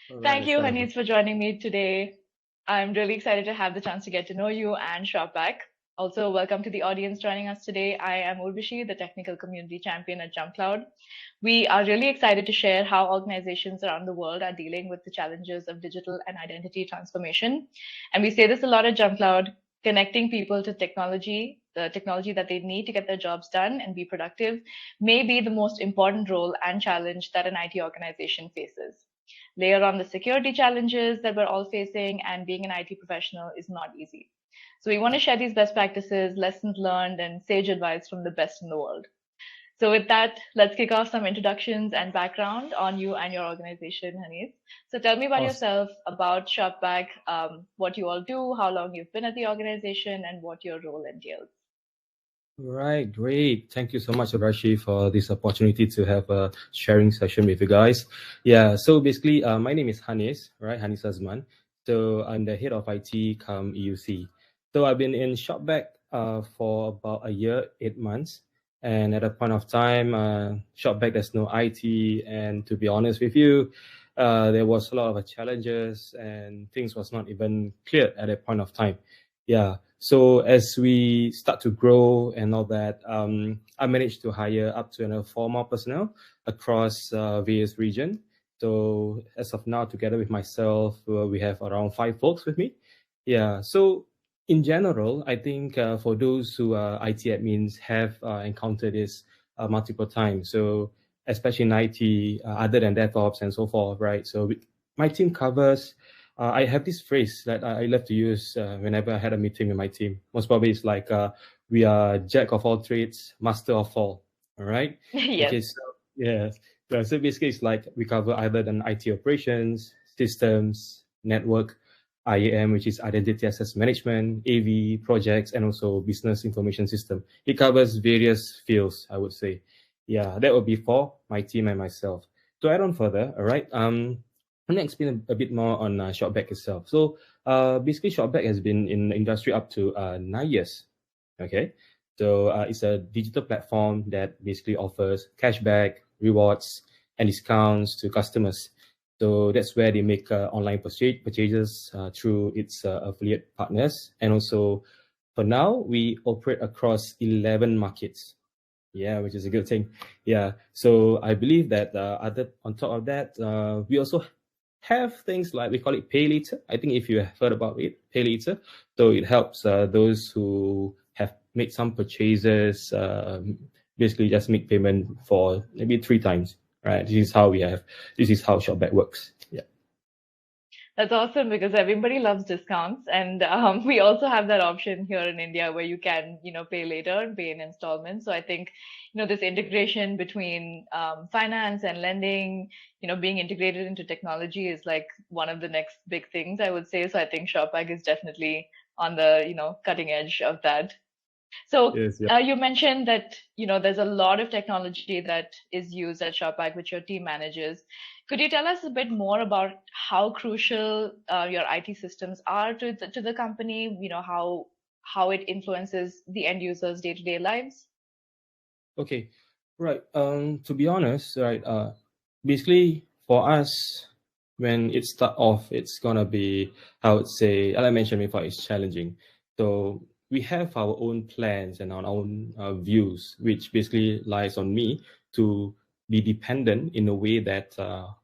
All right, Thank you, Michelle. Hanis, for joining me today. I'm really excited to have the chance to get to know you and Shopback. Also, welcome to the audience joining us today. I am Urvashi, the technical community champion at JumpCloud. We are really excited to share how organizations around the world are dealing with the challenges of digital and identity transformation. And we say this a lot at JumpCloud, connecting people to technology, the technology that they need to get their jobs done and be productive, may be the most important role and challenge that an IT organization faces. Layer on the security challenges that we're all facing, and being an IT professional is not easy. So, we want to share these best practices, lessons learned, and sage advice from the best in the world. So, with that, let's kick off some introductions and background on you and your organization, Hanis. So, tell me about Awesome. yourself, about Shopback, what you all do, how long you've been at the organization, and what your role entails. Right, great. Thank you so much, Rashi, for this opportunity to have a sharing session with you guys. Yeah, so basically, my name is Hanis, right? Hanis Azman. So I'm the head of IT come EUC. So I've been in Shopback for about a year, 8 months. And at a point of time, Shopback, there's no IT. And to be honest with you, there was a lot of challenges and things was not even clear at that point of time. Yeah. So as we start to grow and all that, I managed to hire up to 4 more personnel across various regions. So as of now, together with myself, we have around 5 folks with me. Yeah. So in general, I think for those who are IT admins have encountered this multiple times. So especially in IT, other than DevOps and so forth, right? So my team covers I have this phrase that I love to use whenever I had a meeting with my team. Most probably it's like, we are jack of all trades, master of all. All right. Yes. Okay. So yeah. So basically, it's like we cover either the IT operations, systems, network, IAM, which is identity access management, AV projects, and also business information system. It covers various fields, I would say. Yeah, that would be for my team and myself. To add on further, all right. Let me explain a bit more on Shopback itself. So, basically, Shopback has been in the industry up to 9 years. Okay, so it's a digital platform that basically offers cashback, rewards, and discounts to customers. So that's where they make online purchases through its affiliate partners, and also for now we operate across 11 markets. Yeah, which is a good thing. Yeah, so I believe that other on top of that, we also have things like we call it pay later. I think if you have heard about it, pay later. So it helps those who have made some purchases, basically just make payment for maybe 3 times. Right. This is how Shopback works. Yeah. That's awesome because everybody loves discounts, and we also have that option here in India where you can, pay later and pay in installments. So I think, this integration between finance and lending, being integrated into technology is like one of the next big things I would say. So I think Shopback is definitely on the, cutting edge of that. So Yes. Yeah. you mentioned that there's a lot of technology that is used at Shopback, which your team manages. Could you tell us a bit more about how crucial your IT systems are to the company? How it influences the end users' day-to-day lives? Okay. Right. To be honest, right. Basically for us, when it start off, it's gonna be, I would say, as I mentioned before, it's challenging. So we have our own plans and our own views, which basically lies on me to be dependent in a way that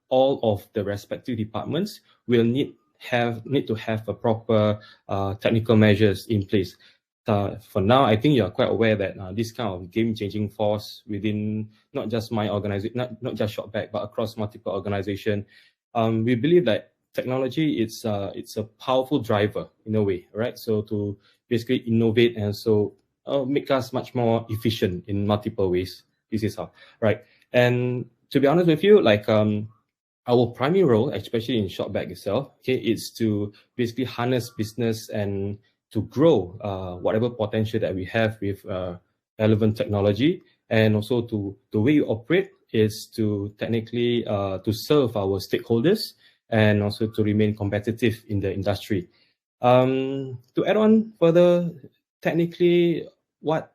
all of the respective departments will need to have a proper technical measures in place. For now, I think you are quite aware that this kind of game-changing force within not just my organization, not just Shopback, but across multiple organizations, we believe that technology it's a powerful driver in a way, right? So to basically innovate and so make us much more efficient in multiple ways. This is how, right? And to be honest with you, like our primary role, especially in Shopback itself, okay, is to basically harness business and to grow whatever potential that we have with relevant technology, and also to the way we operate is to technically to serve our stakeholders and also to remain competitive in the industry. To add on further, technically, what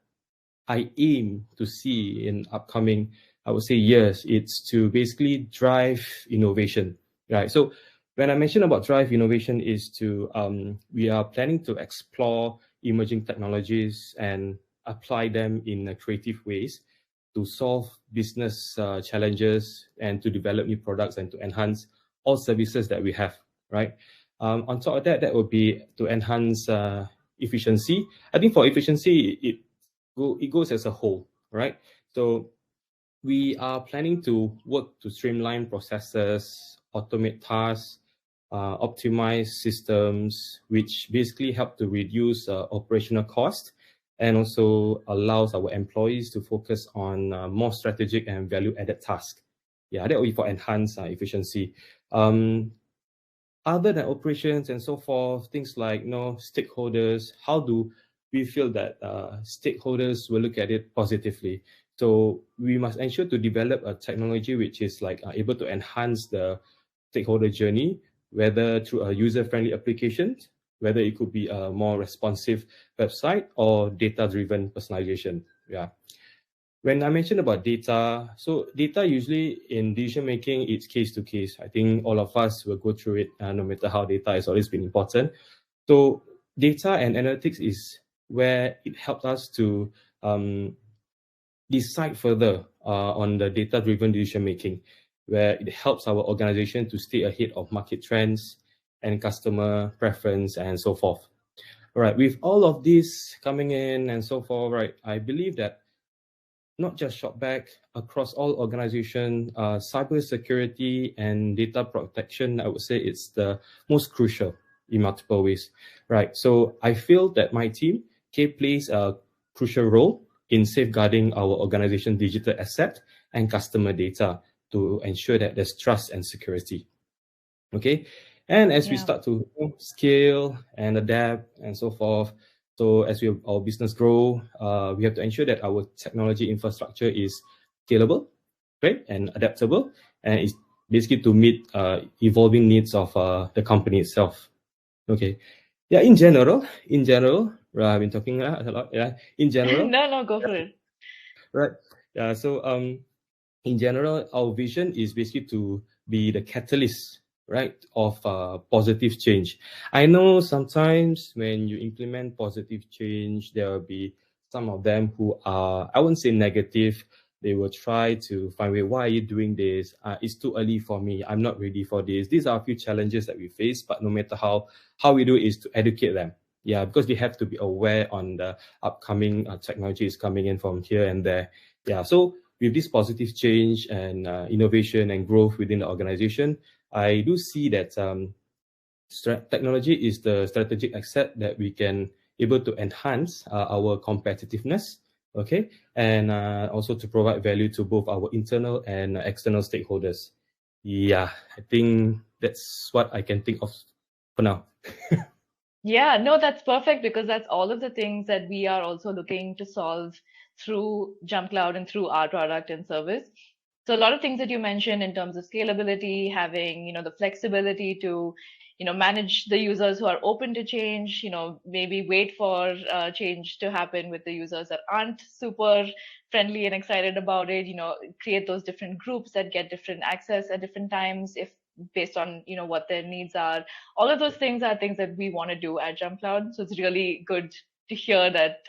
I aim to see in upcoming, I would say, years, it's to basically drive innovation, right? So When I mentioned about drive innovation is to, we are planning to explore emerging technologies and apply them in creative ways to solve business challenges and to develop new products and to enhance all services that we have, right? On top of that, that would be to enhance efficiency. I think for efficiency, it goes as a whole, right? So we are planning to work to streamline processes, automate tasks, optimize systems, which basically help to reduce operational cost and also allows our employees to focus on more strategic and value-added tasks. Yeah, that will be for enhanced efficiency. Other than operations and so forth, things like stakeholders, how do we feel that stakeholders will look at it positively? So we must ensure to develop a technology which is like able to enhance the stakeholder journey, whether through a user-friendly application, whether it could be a more responsive website or data-driven personalization. Yeah. When I mentioned about data, so data usually in decision making, it's case to case. I think all of us will go through it, no matter how data has always been important. So data and analytics is where it helps us to decide further on the data-driven decision making, where it helps our organization to stay ahead of market trends and customer preference and so forth. All right, with all of this coming in and so forth, right, I believe that not just Shopback, across all organizations, cybersecurity and data protection, I would say it's the most crucial in multiple ways, right? So I feel that my team plays a crucial role in safeguarding our organization digital asset and customer data to ensure that there's trust and security. Okay, and as we start to scale and adapt and so forth, so as our business grow, we have to ensure that our technology infrastructure is scalable, right, and adaptable, and it's basically to meet evolving needs of the company itself. Okay, yeah. In general, I've been talking a lot. Yeah, in general. No, go for it. Right. Yeah. So in general, our vision is basically to be the catalyst, right, of positive change. I know sometimes when you implement positive change, there will be some of them who are, I wouldn't say negative. They will try to find way, why are you doing this? It's too early for me. I'm not ready for this. These are a few challenges that we face, but no matter how we do it is to educate them. Yeah, because they have to be aware on the upcoming technologies coming in from here and there. Yeah, so with this positive change and innovation and growth within the organization, I do see that technology is the strategic asset that we can able to enhance our competitiveness, okay, and also to provide value to both our internal and external stakeholders. Yeah, I think that's what I can think of for now. Yeah, no, that's perfect because that's all of the things that we are also looking to solve through JumpCloud and through our product and service. So a lot of things that you mentioned in terms of scalability, having, the flexibility to, manage the users who are open to change, maybe wait for change to happen with the users that aren't super friendly and excited about it, create those different groups that get different access at different times if based on what their needs are. All of those things are things that we want to do at JumpCloud. So it's really good to hear that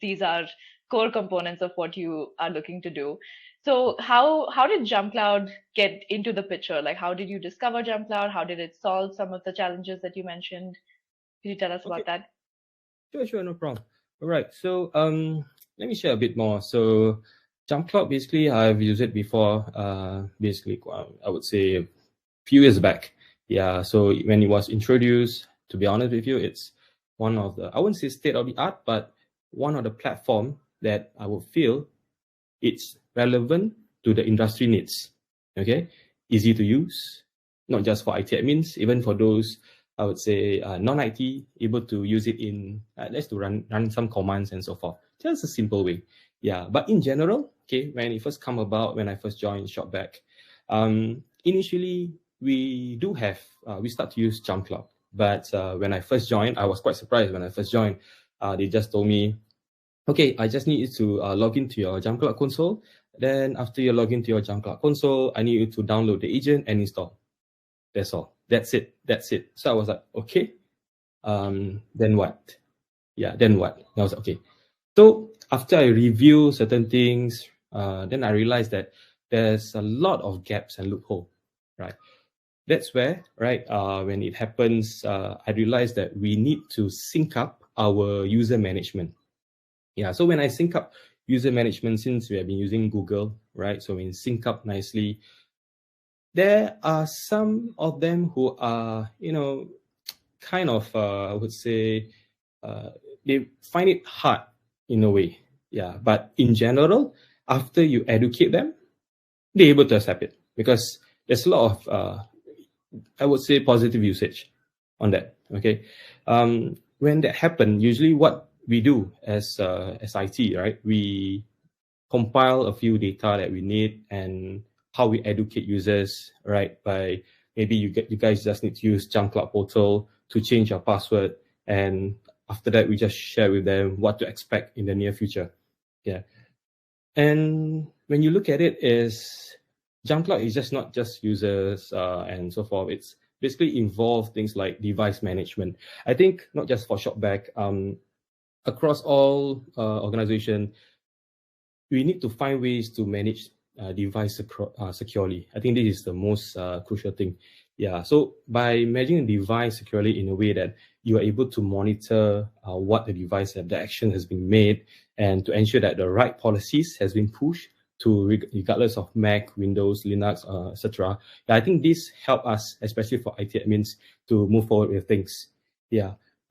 these are core components of what you are looking to do. So how did JumpCloud get into the picture? Like, how did you discover JumpCloud? How did it solve some of the challenges that you mentioned? Could you tell us about that? Sure, no problem. All right, so let me share a bit more. So JumpCloud, basically, I've used it before. Basically, I would say a few years back. Yeah, so when it was introduced, to be honest with you, it's one of the, I wouldn't say state of the art, but one of the platform that I would feel it's relevant to the industry needs. Okay, easy to use, not just for IT admins, even for those, I would say, non-IT, able to use it in, let's to run some commands and so forth. Just a simple way. Yeah, but in general, okay, when it first come about, when I first joined Shopback, initially, we start to use JumpCloud. But when I first joined, I was quite surprised when I first joined. They just told me, okay, I just need you to log into your JumpCloud console. Then after you log into your JumpCloud console, I need you to download the agent and install. That's all. That's it. So I was like, okay, then what? Then what? And I was like, okay. So after I review certain things, then I realized that there's a lot of gaps and loophole, right? That's where, right, when it happens, I realized that we need to sync up our user management. So when I sync up user management, since we have been using Google, right, so when sync up nicely, there are some of them who are, kind of, I would say, they find it hard in a way. But in general, after you educate them, they're able to accept it because there's a lot of, I would say, positive usage on that. Okay, when that happens, usually what we do as IT, right? We compile a few data that we need and how we educate users, right? By maybe you guys just need to use JumpCloud portal to change your password, and after that we just share with them what to expect in the near future. And when you look at it, is JumpCloud is just not just users and so forth. It's basically involved things like device management. I think not just for Shopback, across all organization, we need to find ways to manage device securely. I think this is the most crucial thing. So by managing a device securely in a way that you are able to monitor what the device have, the action has been made, and to ensure that the right policies has been pushed to regardless of Mac, Windows, Linux, etc. I think this help us, especially for IT admins, to move forward with things.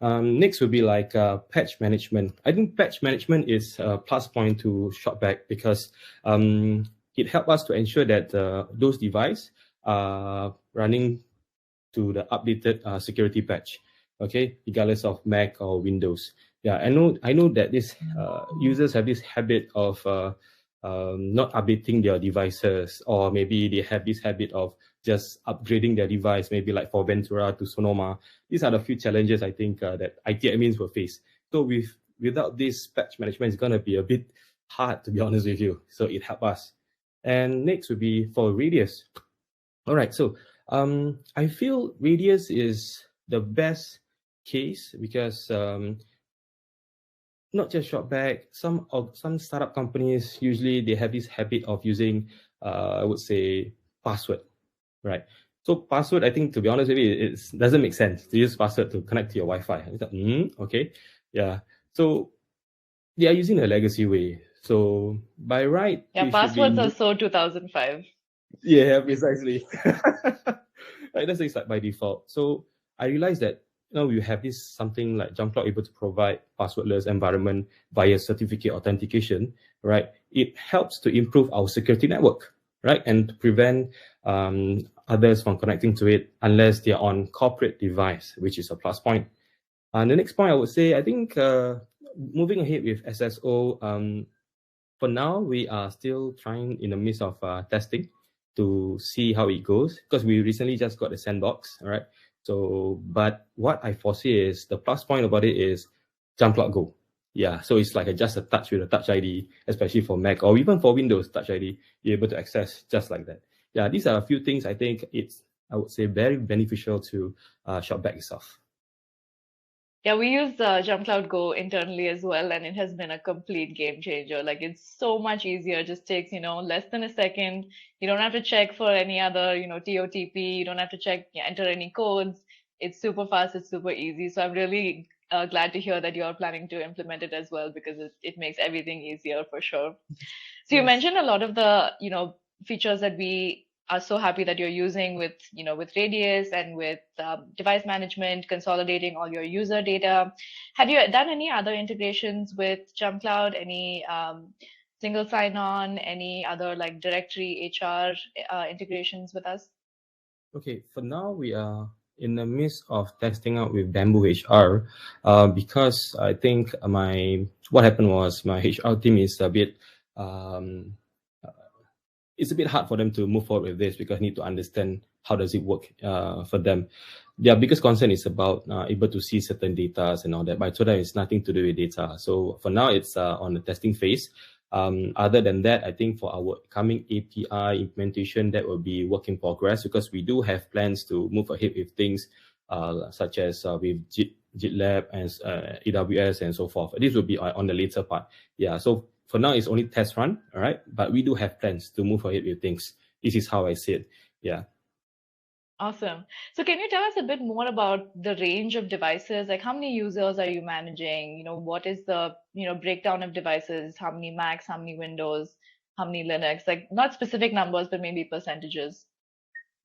Next would be like patch management. I think patch management is a plus point to Shopback because it helps us to ensure that those devices are running to the updated security patch, okay, regardless of Mac or Windows. I know that this users have this habit of not updating their devices, or maybe they have this habit of just upgrading their device, maybe like for Ventura to Sonoma. These are the few challenges I think that IT admins will face. So without this patch management, it's going to be a bit hard, to be honest with you. So it helps us. And next would be for Radius. All right, so I feel Radius is the best case because not just Shopback, some startup companies usually they have this habit of using, I would say, password, right? So password, I think, to be honest with you, it doesn't make sense to use password to connect to your Wi-Fi. It's like, okay, So they are using a legacy way. So by right, passwords are so 2005. Yeah, precisely. Right, that's like by default. So I realized that we have this something like JumpCloud able to provide passwordless environment via certificate authentication, right? It helps to improve our security network, right? And to prevent others from connecting to it unless they're on corporate device, which is a plus point. And the next point I would say, I think moving ahead with SSO, for now, we are still trying in the midst of testing to see how it goes because we recently just got the sandbox, all right? So, but what I foresee is the plus point about it is JumpCloud Go. So it's like just a touch with a Touch ID, especially for Mac or even for Windows Touch ID, you're able to access just like that. These are a few things I think I would say, very beneficial to Shopback itself. We use JumpCloud Go internally as well, and it has been a complete game changer. Like, it's so much easier. It just takes, less than a second. You don't have to check for any other, TOTP. You don't have to enter any codes. It's super fast. It's super easy. So I'm really glad to hear that you're planning to implement it as well, because it makes everything easier for sure. So you mentioned a lot of the, features that we are so happy that you're using with Radius and with device management, consolidating all your user data. Have you done any other integrations with JumpCloud? Any single sign-on? Any other like directory HR integrations with us? Okay, for now we are in the midst of testing out with Bamboo HR because I think what happened was my HR team is a bit it's a bit hard for them to move forward with this because I need to understand how does it work for them. Their biggest concern is about able to see certain data and all that, but I told them it's nothing to do with data. So for now, it's on the testing phase. Other than that, I think for our coming API implementation, that will be work in progress, because we do have plans to move ahead with things such as with GitLab and AWS and so forth. This will be on the later part. Yeah, so for now, it's only test run, all right? But we do have plans to move ahead with things. This is how I see it. Yeah. Awesome. So can you tell us a bit more about the range of devices? Like how many users are you managing? What is the, breakdown of devices? How many Macs, how many Windows, how many Linux? Like not specific numbers, but maybe percentages.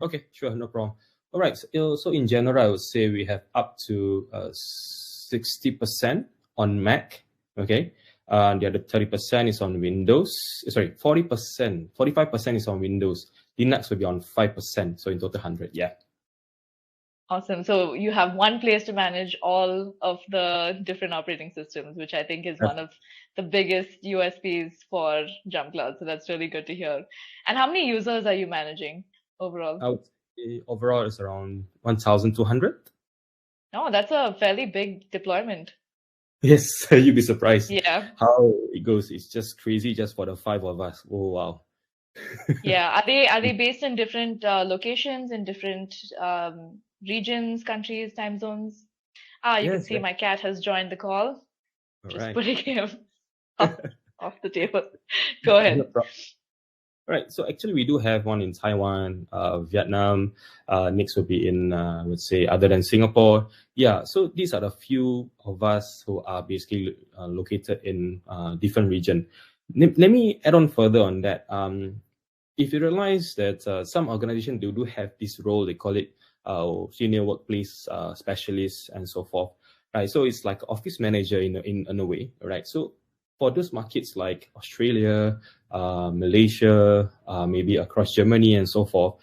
Okay, sure, no problem. All right, so in general, I would say we have up to 60% on Mac, okay? The other 30% is on Windows. Sorry, 40%, 45% is on Windows. Linux will be on 5%, so in total 100, yeah. Awesome. So you have one place to manage all of the different operating systems, which I think is one of the biggest USPs for JumpCloud. So that's really good to hear. And how many users are you managing overall? I would say overall it's around 1,200. Oh, that's a fairly big deployment. Yes, you'd be surprised Yeah. how it goes. It's just crazy just for the 5 of us. Oh, wow. Yeah. Are they based in different locations, in different regions, countries, time zones? Ah, you can Yes, see yes. my cat has joined the call. All Just right. putting him off, off the table. Go No ahead. problem. All right, so actually we do have one in Taiwan, Vietnam. Next will be in, I would say, other than Singapore. Yeah, so these are the few of us who are basically located in different region. Let me add on further on that. If you realize that some organizations do have this role, they call it senior workplace specialist and so forth, right? So it's like office manager in a way, right? So for those markets like Australia, Malaysia, maybe across Germany and so forth,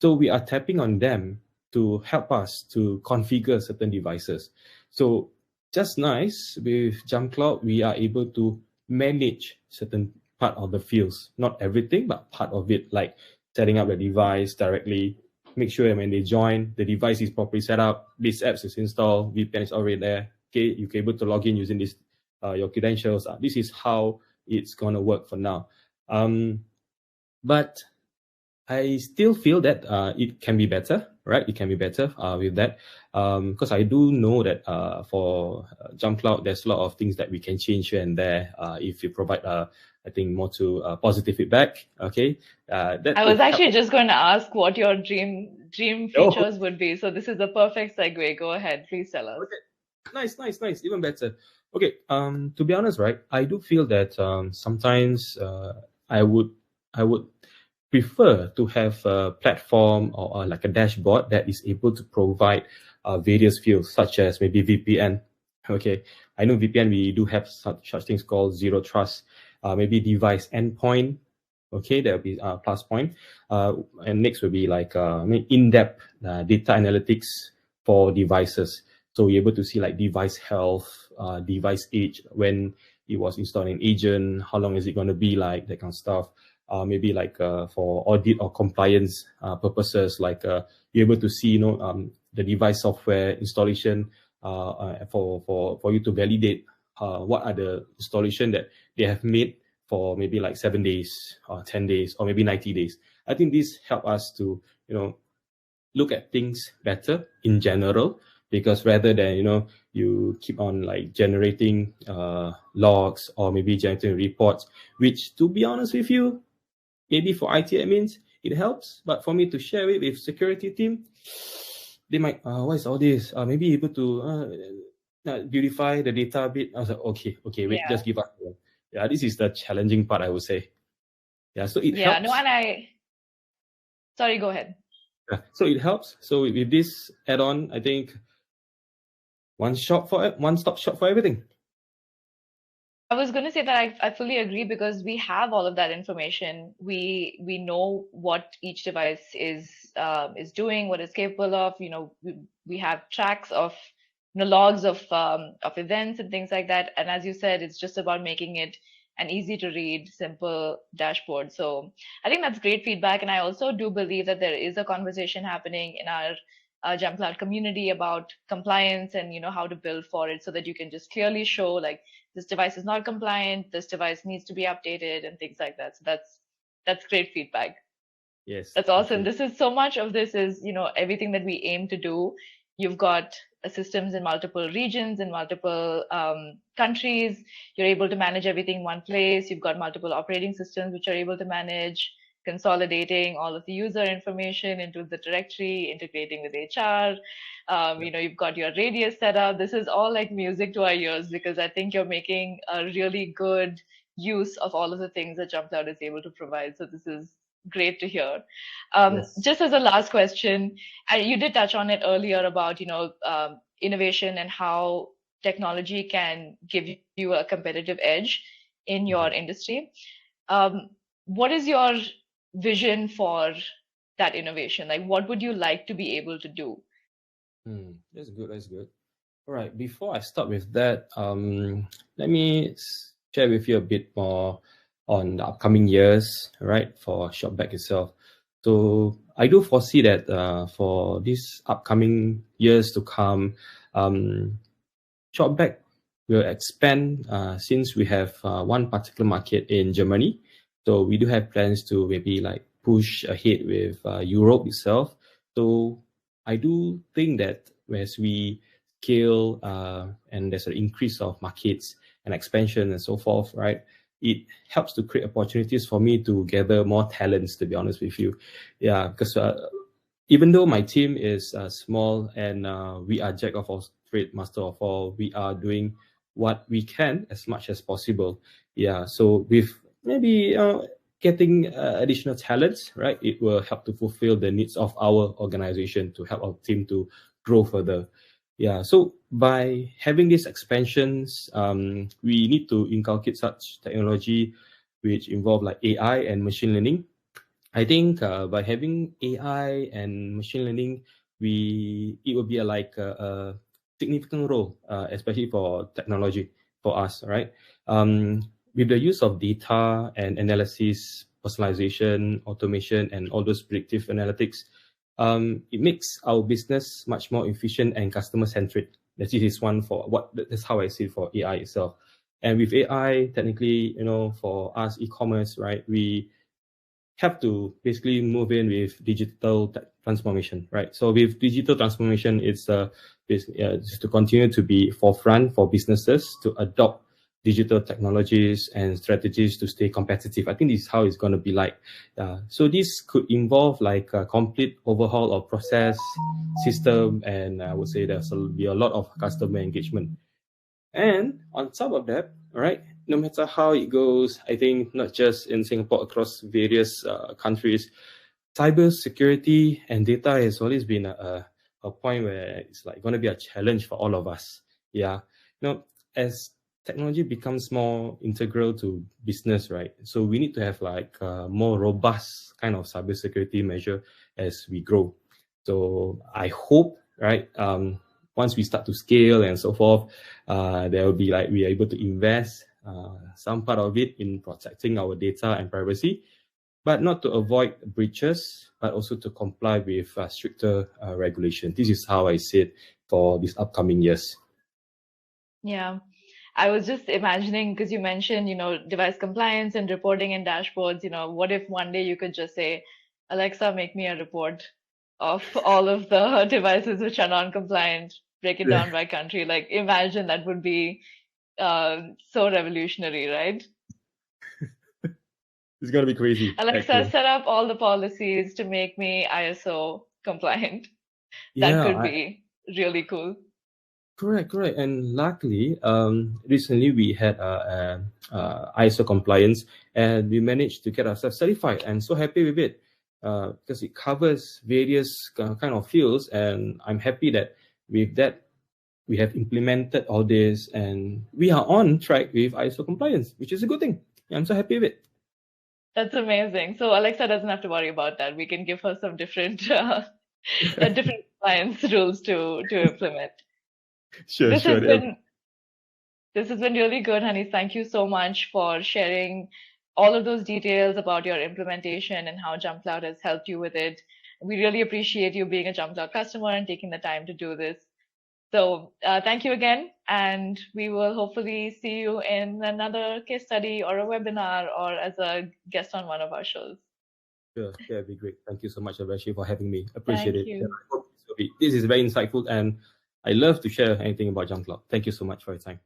so we are tapping on them to help us to configure certain devices. So just nice with JumpCloud, we are able to manage certain part of the fields, not everything, but part of it, like setting up the device directly, make sure when they join, the device is properly set up, this apps is installed, VPN is already there. Okay, you're able to log in using this your credentials. This is how it's gonna work for now. But I still feel that it can be better, right? It can be better with that, because I do know that for JumpCloud, there's a lot of things that we can change here and there if you provide, I think, more to positive feedback. Okay, that I would was help. actually just going to ask what your dream Oh, features would be. So this is the perfect segue. Go ahead, please tell us. okay, nice, even better. Okay, to be honest, right, I do feel that sometimes I would I would prefer to have a platform or like a dashboard that is able to provide various fields, such as maybe VPN. Okay, I know VPN, we do have such things called zero trust, maybe device endpoint. Okay, that will be plus point. And next will be like in-depth data analytics for devices. So you're able to see like device health, device age, when it was installed in agent, how long is it going to be, like that kind of stuff. Maybe like for audit or compliance purposes, like you're able to see, the device software installation for you to validate what are the installation that they have made for maybe like 7 days or 10 days or maybe 90 days. I think this help us to, look at things better in general, because rather than, you keep on like generating logs or maybe generating reports, which, to be honest with you, maybe for IT admins, it helps. But for me to share it with security team, they might, what is all this? Maybe able to beautify the data a bit. I was like, okay, wait, Yeah. just give up. Yeah, this is the challenging part, I would say. Yeah, so it Yeah. No, helps. and sorry, go ahead. Yeah, so it helps. So with this add-on, I think one-stop shop for everything. I was going to say that I fully agree because we have all of that information. We know what each device is doing, what it's capable of. We have tracks of logs of events and things like that. And as you said, it's just about making it an easy to read, simple dashboard. So I think that's great feedback. And I also do believe that there is a conversation happening in our JumpCloud community about compliance and how to build for it, so that you can just clearly show like this device is not compliant, this device needs to be updated, and things like that. So that's great feedback. Yes, That's thank awesome. you. This is so much of this is, everything that we aim to do. You've got systems in multiple regions, in multiple countries. You're able to manage everything in one place. You've got multiple operating systems which are able to manage consolidating all of the user information into the directory, integrating with HR. Yep. You've got your radius set up. This is all like music to our ears, because I think you're making a really good use of all of the things that JumpCloud is able to provide. So this is great to hear. Yes. Just as a last question, and you did touch on it earlier about innovation and how technology can give you a competitive edge in your Mhm. industry. Um, what is your vision for that innovation? Like, what would you like to be able to do? That's good. That's good. All right. Before I start with that, let me share with you a bit more on the upcoming years, right, for Shopback itself. So I do foresee that for these upcoming years to come, um, Shopback will expand since we have one particular market in Germany. So we do have plans to maybe like push ahead with Europe itself. So I do think that as we scale and there's an increase of markets and expansion and so forth, right? It helps to create opportunities for me to gather more talents, to be honest with you. Yeah, because even though my team is small and we are jack of all trade, master of all, we are doing what we can as much as possible. Yeah, so with maybe getting additional talents, right, it will help to fulfill the needs of our organization to help our team to grow further. Yeah, so by having these expansions, we need to inculcate such technology which involve like AI and machine learning. I think by having AI and machine learning, it will be a significant role, especially for technology for us, right? With the use of data and analysis, personalization, automation, and all those predictive analytics, it makes our business much more efficient and customer centric. That is one for what that's how I see it for AI itself. And with AI, technically, for us e-commerce, right, we have to basically move in with digital transformation, right? So with digital transformation, it's just to continue to be forefront for businesses to adopt digital technologies and strategies to stay competitive. I think this is how it's going to be like. So this could involve like a complete overhaul of process, system, and I would say there'll be a lot of customer engagement. And on top of that, all right, no matter how it goes, I think not just in Singapore, across various countries, cyber security and data has always been a point where it's like going to be a challenge for all of us. Yeah. As technology becomes more integral to business, right? So we need to have like a more robust kind of cybersecurity measure as we grow. So I hope, right, once we start to scale and so forth, there will be like we are able to invest some part of it in protecting our data and privacy, but not to avoid breaches, but also to comply with stricter regulation. This is how I see it for these upcoming years. Yeah. I was just imagining, because you mentioned, device compliance and reporting and dashboards, what if one day you could just say, Alexa, make me a report of all of the devices which are non-compliant, break it down by country. Like, imagine that would be so revolutionary, right? It's gonna be crazy, Alexa, actually. set up all the policies to make me ISO compliant. That Yeah, could be really cool. correct. And luckily, recently we had ISO compliance, and we managed to get ourselves certified. And so happy with it because it covers various kind of fields, and I'm happy that with that we have implemented all this, and we are on track with ISO compliance, which is a good thing. Yeah, I'm so happy with it. That's amazing. So Alexa doesn't have to worry about that. We can give her some different different compliance rules to implement. Sure, This sure. has been this has been really good, Hanis. Thank you so much for sharing all of those details about your implementation and how JumpCloud has helped you with it. we really appreciate you being a JumpCloud customer and taking the time to do this. So thank you again, and we will hopefully see you in another case study or a webinar or as a guest on one of our shows. Sure, that'd be great. Thank you so much, Abashi, for having me. Appreciate Thank it. you. I hope this is very insightful, and I love to share anything about JumpCloud. Thank you so much for your time.